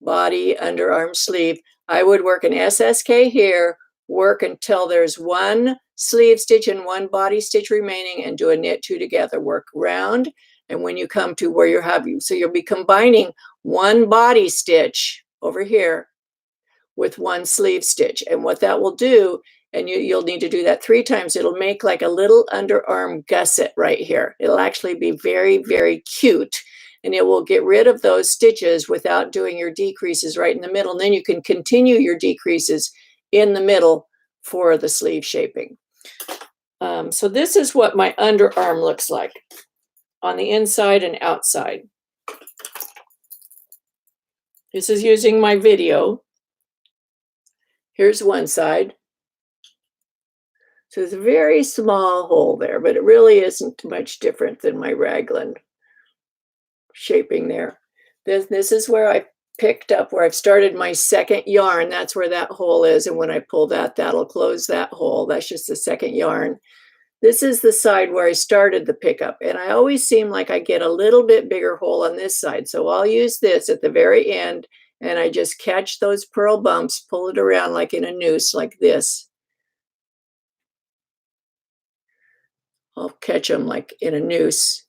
S1: body, underarm sleeve. I would work an SSK here, work until there's one sleeve stitch and one body stitch remaining, and do a knit two together, work round. And when you come to where so you'll be combining one body stitch over here with one sleeve stitch. And what that will do, and you'll need to do that 3 times, it'll make like a little underarm gusset right here. It'll actually be very, very cute. And it will get rid of those stitches without doing your decreases right in the middle. And then you can continue your decreases in the middle for the sleeve shaping. So this is what my underarm looks like on the inside and outside. This is using my video. Here's one side. So it's a very small hole there, but it really isn't much different than my raglan shaping there. This is where I picked up, where I've started my second yarn. That's where that hole is. And when I pull that, that'll close that hole. That's just the second yarn. This is the side where I started the pickup. And I always seem like I get a little bit bigger hole on this side. So I'll use this at the very end, and I just catch those purl bumps, pull it around like in a noose like this. I'll catch them like in a noose.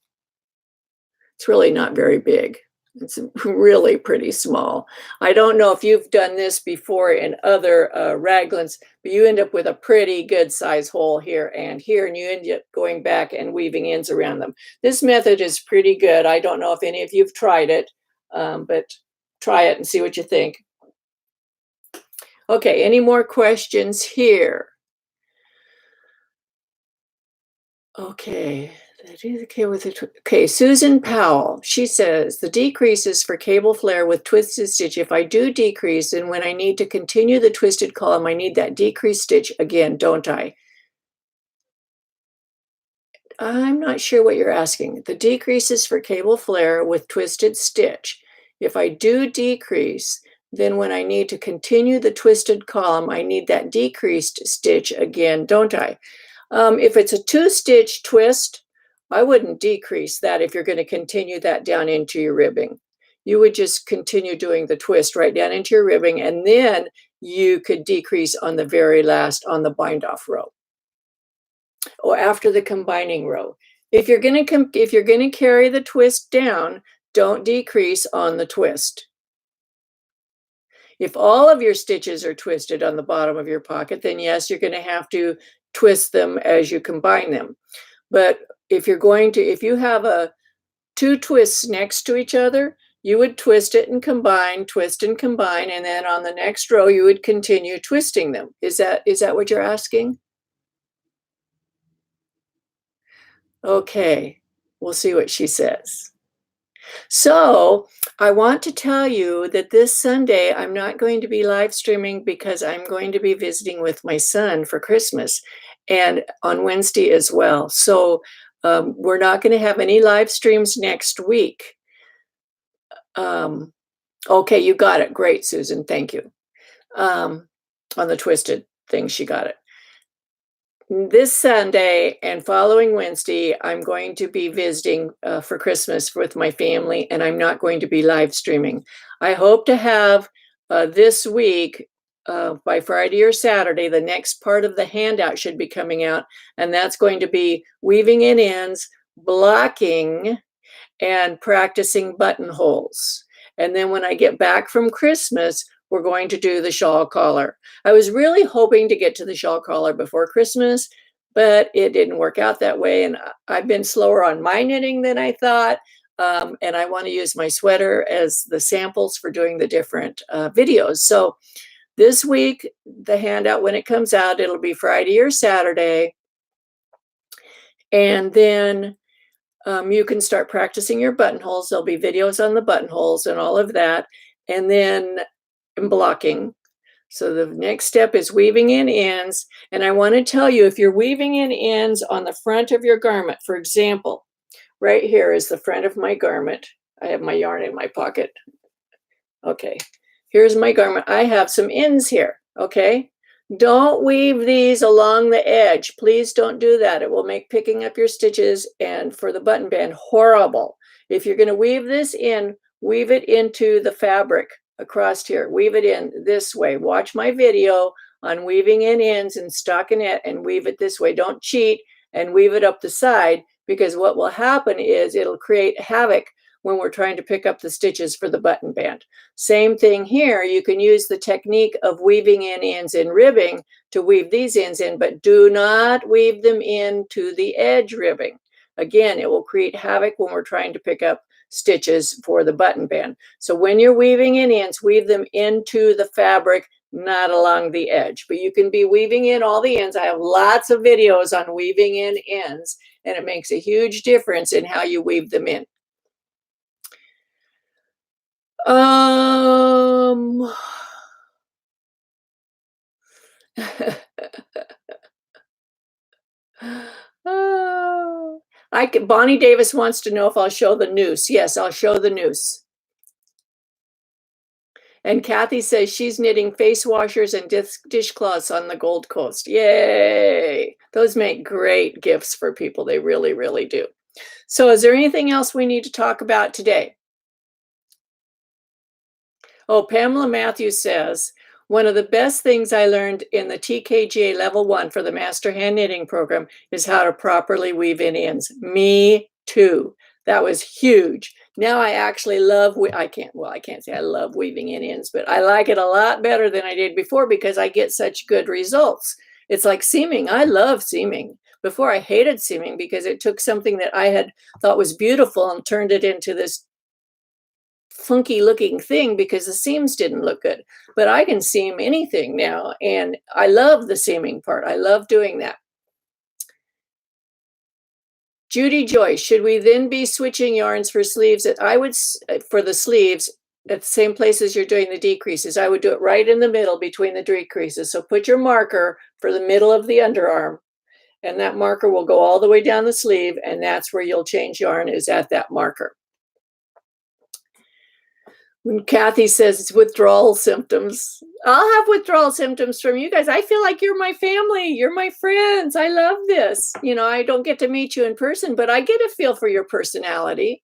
S1: It's really not very big. It's really pretty small. I don't know if you've done this before in other raglans, but you end up with a pretty good size hole here and here, and you end up going back and weaving ends around them. This method is pretty good. I don't know if any of you've tried it, but try it and see what you think. Okay, any more questions here? Okay. Okay, Susan Powell, she says, the decreases for cable flare with twisted stitch. If I do decrease, and when I need to continue the twisted column, I need that decreased stitch again, don't I? I'm not sure what you're asking. The decreases for cable flare with twisted stitch. If I do decrease, then when I need to continue the twisted column, I need that decreased stitch again, don't I? If it's a 2-stitch twist, I wouldn't decrease that if you're going to continue that down into your ribbing. You would just continue doing the twist right down into your ribbing, and then you could decrease on the very last, on the bind off row or after the combining row. If you're going to carry the twist down, don't decrease on the twist. If all of your stitches are twisted on the bottom of your pocket, then yes, you're going to have to twist them as you combine them. But if you have 2 twists next to each other, you would twist it and combine, twist and combine, and then on the next row you would continue twisting them. Is that what you're asking? Okay, we'll see what she says. So I want to tell you that this Sunday I'm not going to be live streaming because I'm going to be visiting with my son for Christmas, and on Wednesday as well. So we're not going to have any live streams next week. Okay, you got it. Great, Susan. Thank you. On the twisted thing, she got it. This Sunday and following Wednesday, I'm going to be visiting for Christmas with my family, and I'm not going to be live streaming. I hope to have this week, by Friday or Saturday, the next part of the handout should be coming out, and that's going to be weaving in ends, blocking, and practicing buttonholes. And then when I get back from Christmas, we're going to do the shawl collar. I was really hoping to get to the shawl collar before Christmas, but it didn't work out that way. And I've been slower on my knitting than I thought. And I want to use my sweater as the samples for doing the different videos. So this week, the handout, when it comes out, it'll be Friday or Saturday. And then you can start practicing your buttonholes. There'll be videos on the buttonholes and all of that. And then blocking. So the next step is weaving in ends. And I want to tell you, if you're weaving in ends on the front of your garment, for example, right here is the front of my garment. I have my yarn in my pocket. Okay, here's my garment. I have some ends here, okay? Don't weave these along the edge. Please don't do that. It will make picking up your stitches and for the button band horrible. If you're gonna weave this in, weave it into the fabric across here. Weave it in this way. Watch my video on weaving in ends and stockinette and weave it this way. Don't cheat and weave it up the side, because what will happen is it'll create havoc when we're trying to pick up the stitches for the button band. Same thing here. You can use the technique of weaving in ends and ribbing to weave these ends in, but do not weave them into the edge ribbing. Again, it will create havoc when we're trying to pick up stitches for the button band. So when you're weaving in ends, weave them into the fabric, not along the edge. But you can be weaving in all the ends. I have lots of videos on weaving in ends, and it makes a huge difference in how you weave them in. Oh, Bonnie Davis wants to know if I'll show the noose. Yes, I'll show the noose. And Kathy says she's knitting face washers and dishcloths on the Gold Coast. Yay! Those make great gifts for people. They really, really do. So is there anything else we need to talk about today? Oh, Pamela Matthews says, one of the best things I learned in the TKGA Level 1 for the Master Hand Knitting Program is how to properly weave in ends. Me too. That was huge. Now I actually love, I can't say I love weaving in ends, but I like it a lot better than I did before because I get such good results. It's like seaming. I love seaming. Before I hated seaming because it took something that I had thought was beautiful and turned it into this funky looking thing because the seams didn't look good. But I can seam anything now, and I love the seaming part. I love doing that. Judy Joyce, should we then be switching yarns for sleeves? I would, for the sleeves, at the same place as you're doing the decreases, I would do it right in the middle between the decreases. So put your marker for the middle of the underarm, and that marker will go all the way down the sleeve, and that's where you'll change yarn, is at that marker. When Kathy says it's withdrawal symptoms, I'll have withdrawal symptoms from you guys. I feel like you're my family. You're my friends. I love this. You know, I don't get to meet you in person, but I get a feel for your personality.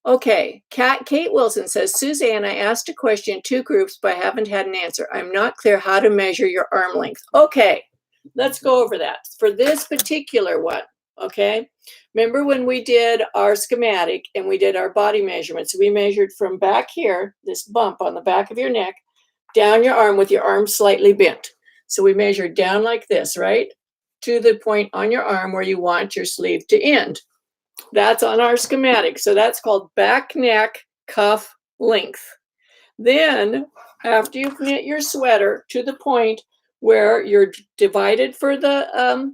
S1: Okay, Kate Wilson says, Suzanne, I asked a question in 2 groups, but I haven't had an answer. I'm not clear how to measure your arm length. Okay, let's go over that. For this particular one, okay? Remember when we did our schematic and we did our body measurements, we measured from back here, this bump on the back of your neck, down your arm with your arm slightly bent. So we measured down like this, right? To the point on your arm where you want your sleeve to end. That's on our schematic. So that's called back neck cuff length. Then after you've knit your sweater to the point where you're divided for the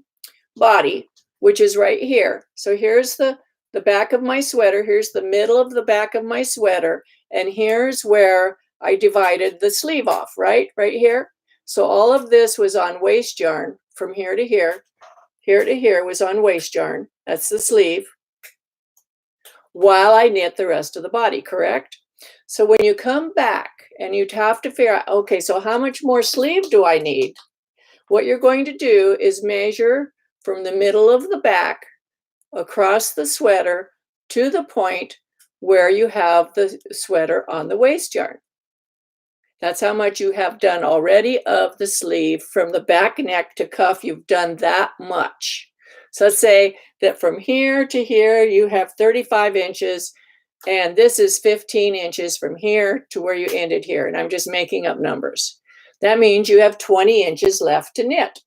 S1: body, which is right here. So here's the back of my sweater. Here's the middle of the back of my sweater. And here's where I divided the sleeve off, right? Right here. So all of this was on waste yarn from here to here. Here to here was on waste yarn. That's the sleeve. While I knit the rest of the body, correct? So when you come back and you have to figure out, okay, so how much more sleeve do I need? What you're going to do is measure from the middle of the back across the sweater to the point where you have the sweater on the waste yarn. That's how much you have done already of the sleeve from the back neck to cuff. You've done that much. So let's say that from here to here, you have 35 inches, and this is 15 inches from here to where you ended here. And I'm just making up numbers. That means you have 20 inches left to knit.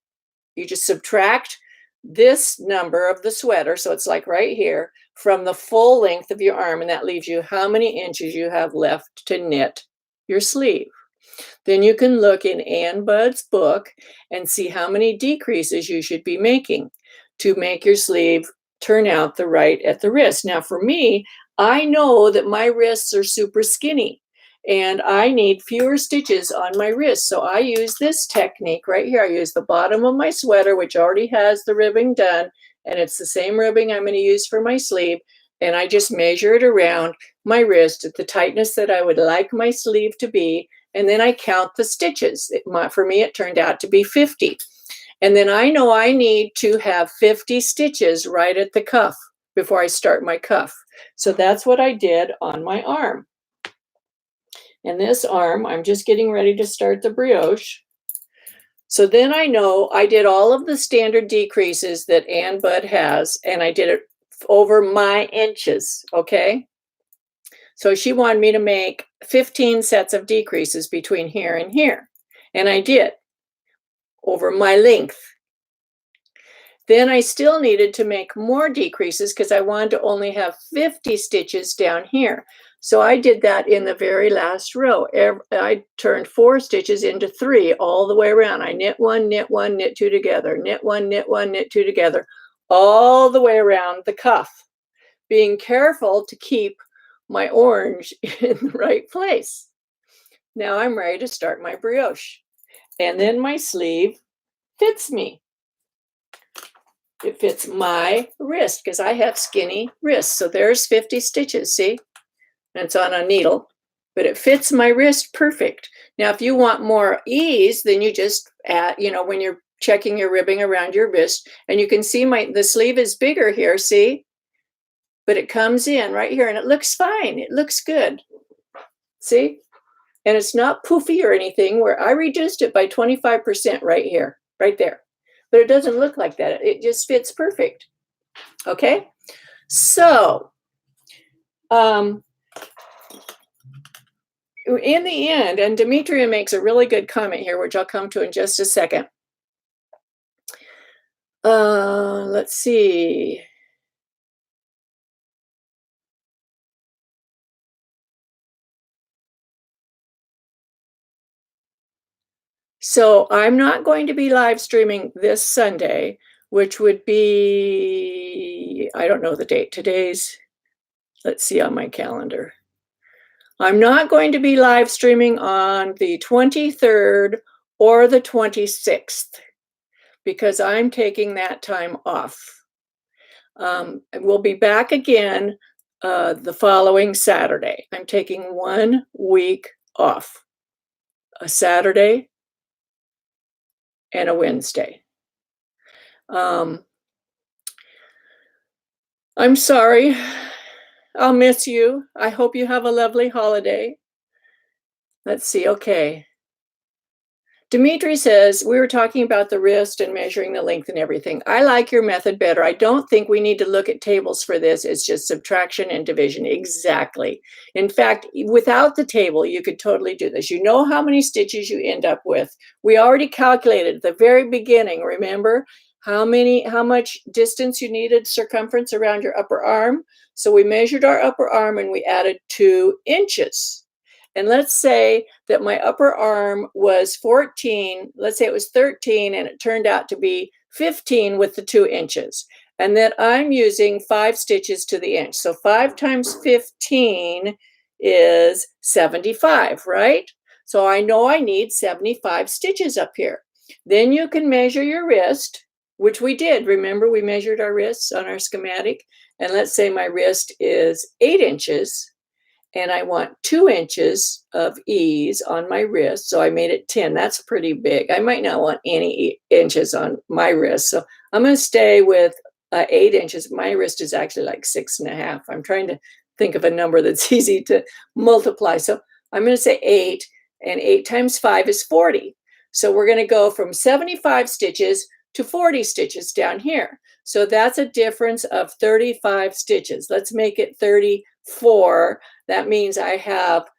S1: You just subtract this number of the sweater, so it's like right here, from the full length of your arm, and that leaves you how many inches you have left to knit your sleeve. Then you can look in Ann Budd's book and see how many decreases you should be making to make your sleeve turn out the right at the wrist. Now for me, I know that my wrists are super skinny and I need fewer stitches on my wrist. So I use this technique right here. I use the bottom of my sweater, which already has the ribbing done, and it's the same ribbing I'm going to use for my sleeve. And I just measure it around my wrist at the tightness that I would like my sleeve to be. And then I count the stitches. For me, it turned out to be 50. And then I know I need to have 50 stitches right at the cuff before I start my cuff. So that's what I did on my arm. And this arm, I'm just getting ready to start the brioche. So then I know I did all of the standard decreases that Ann Budd has, and I did it over my inches, okay? So she wanted me to make 15 sets of decreases between here and here, and I did over my length. Then I still needed to make more decreases because I wanted to only have 50 stitches down here. So I did that in the very last row. I turned 4 stitches into 3 all the way around. I knit 1, knit 1, knit 2 together, knit 1, knit 1, knit 2 together, all the way around the cuff, being careful to keep my orange in the right place. Now I'm ready to start my brioche. And then my sleeve fits me. It fits my wrist because I have skinny wrists. So there's 50 stitches, see? And it's on a needle, but it fits my wrist perfect. Now, if you want more ease, then you just add, when you're checking your ribbing around your wrist, and you can see the sleeve is bigger here, see? But it comes in right here and it looks fine. It looks good. See? And it's not poofy or anything, where I reduced it by 25% right here, right there. But it doesn't look like that. It just fits perfect. Okay? So, in the end, and Demetria makes a really good comment here, which I'll come to in just a second. Let's see. So I'm not going to be live streaming this Sunday, which would be, I don't know the date. Let's see on my calendar. I'm not going to be live streaming on the 23rd or the 26th because I'm taking that time off. We'll be back again the following Saturday. I'm taking 1 week off, a Saturday and a Wednesday. I'm sorry. I'll miss you. I hope you have a lovely holiday. Let's see. Okay. Dimitri says, we were talking about the wrist and measuring the length and everything. I like your method better. I don't think we need to look at tables for this. It's just subtraction and division. Exactly. In fact, without the table, you could totally do this. You know how many stitches you end up with. We already calculated at the very beginning, remember, how much distance you needed circumference around your upper arm. So we measured our upper arm and we added 2 inches. And let's say that my upper arm was 14, let's say it was 13, and it turned out to be 15 with the 2 inches. And that I'm using 5 stitches to the inch. So 5 times 15 is 75, right? So I know I need 75 stitches up here. Then you can measure your wrist, which we did. Remember, we measured our wrists on our schematic. And let's say my wrist is 8 inches. And I want 2 inches of ease on my wrist. So I made it 10. That's pretty big. I might not want any inches on my wrist. So I'm going to stay with 8 inches. My wrist is actually like 6.5. I'm trying to think of a number that's easy to multiply. So I'm going to say 8, and 8 times 5 is 40. So we're going to go from 75 stitches to 40 stitches down here. So that's a difference of 35 stitches. Let's make it 34. That means I have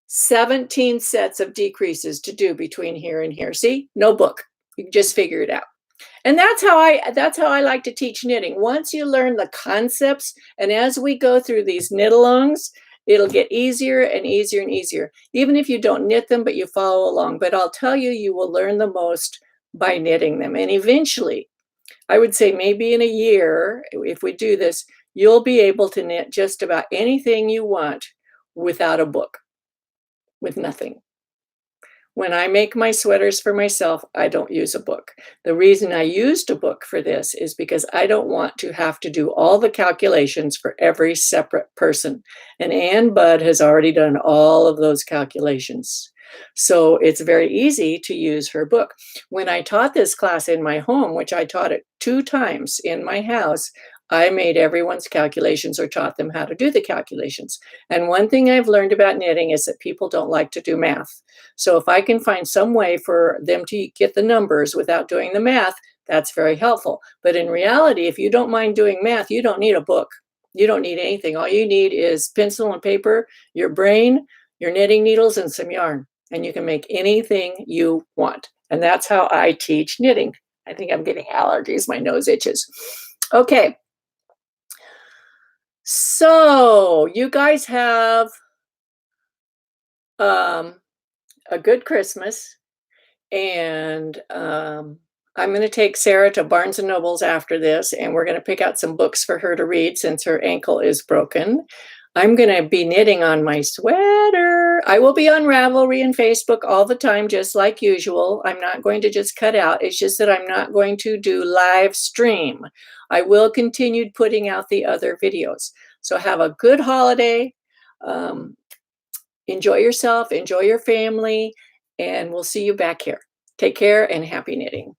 S1: 17 sets of decreases to do between here and here. See, no book. You can just figure it out. And that's how I like to teach knitting. Once you learn the concepts, and as we go through these knit-alongs, it'll get easier and easier and easier. Even if you don't knit them, but you follow along. But I'll tell you, you will learn the most by knitting them. And eventually, I would say maybe in a year, if we do this, you'll be able to knit just about anything you want without a book, with nothing. When I make my sweaters for myself, I don't use a book. The reason I used a book for this is because I don't want to have to do all the calculations for every separate person. And Ann Budd has already done all of those calculations. So it's very easy to use her book. When I taught this class in my home, which I taught it 2 times in my house, I made everyone's calculations or taught them how to do the calculations. And one thing I've learned about knitting is that people don't like to do math. So if I can find some way for them to get the numbers without doing the math, that's very helpful. But in reality, if you don't mind doing math, you don't need a book. You don't need anything. All you need is pencil and paper, your brain, your knitting needles, and some yarn. And you can make anything you want. And that's how I teach knitting. I think I'm getting allergies. My nose itches. Okay. So you guys have a good Christmas. And I'm going to take Sarah to Barnes and Nobles after this, and we're going to pick out some books for her to read since her ankle is broken. I'm going to be knitting on my sweater. I will be on Ravelry and Facebook all the time, just like usual. I'm not going to just cut out. It's just that I'm not going to do live stream. I will continue putting out the other videos. So have a good holiday. Enjoy yourself, enjoy your family, and we'll see you back here. Take care and happy knitting.